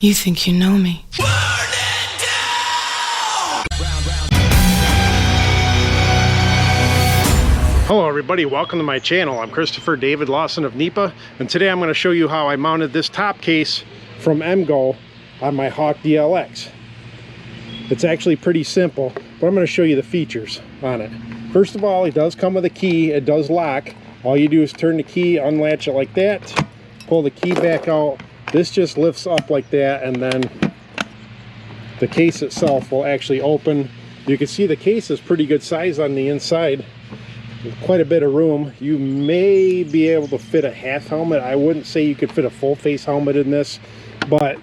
You think you know me. Hello everybody, welcome to my channel. I'm Christopher David Lawson of NEPA, and today I'm going to show you how I mounted this top case from EMGO on my Hawk DLX. It's actually pretty simple, but I'm going to show you the features on it. First of all, it does come with a key. It does lock. All you do is turn the key, unlatch it like that, pull the key back out. This just lifts up like that, and then the case itself will actually open. You can see the case is pretty good size on the inside. With quite a bit of room. You may be able to fit a half helmet. I wouldn't say you could fit a full face helmet in this, but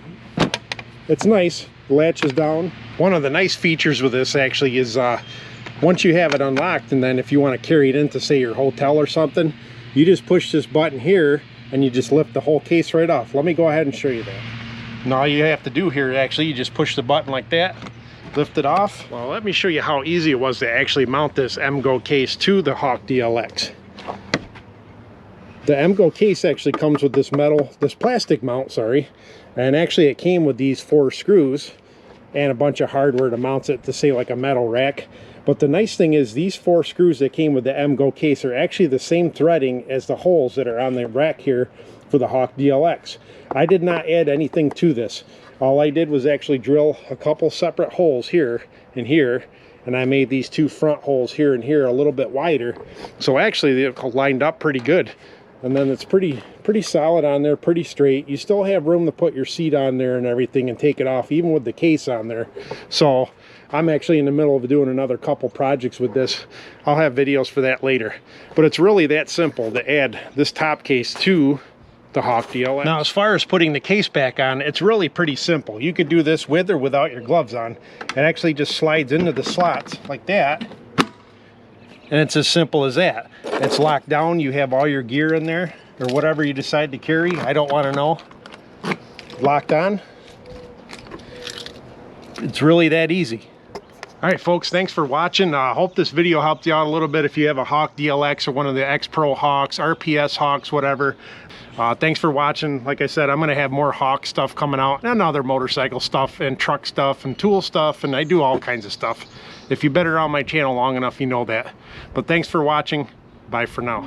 it's nice. The latch is down. One of the nice features with this actually is once you have it unlocked, and then if you want to carry it into, say, your hotel or something, you just push this button here and you just lift the whole case right off. Let me go ahead and show you that. Now all you have to do here, actually, you just push the button like that, lift it off. Well, let me show you how easy it was to actually mount this EMGO case to the Hawk DLX. The EMGO case actually comes with this plastic mount, and actually it came with these 4 screws and a bunch of hardware to mount it to, say, like a metal rack. But the nice thing is these 4 screws that came with the EMGO case are actually the same threading as the holes that are on the rack here for the Hawk DLX. I did not add anything to this. All I did was actually drill a couple separate holes here and here, and I made these 2 front holes here and here a little bit wider. So actually they're lined up pretty good. And then it's pretty solid on there, pretty straight. You still have room to put your seat on there and everything and take it off, even with the case on there. So I'm actually in the middle of doing another couple projects with this. I'll have videos for that later. But it's really that simple to add this top case to the Hawk DLX. Now, as far as putting the case back on, it's really pretty simple. You could do this with or without your gloves on. It actually just slides into the slots like that, and it's as simple as that. It's locked down. You have all your gear in there, or whatever you decide to carry. I don't want to know. Locked on. It's really that easy. All right, folks, thanks for watching. I hope this video helped you out a little bit if you have a Hawk DLX or one of the X Pro Hawks, RPS Hawks, whatever. Thanks for watching. Like I said, I'm going to have more Hawk stuff coming out, and other motorcycle stuff and truck stuff and tool stuff, and I do all kinds of stuff. If you've been around my channel long enough, you know that. But thanks for watching. Bye for now.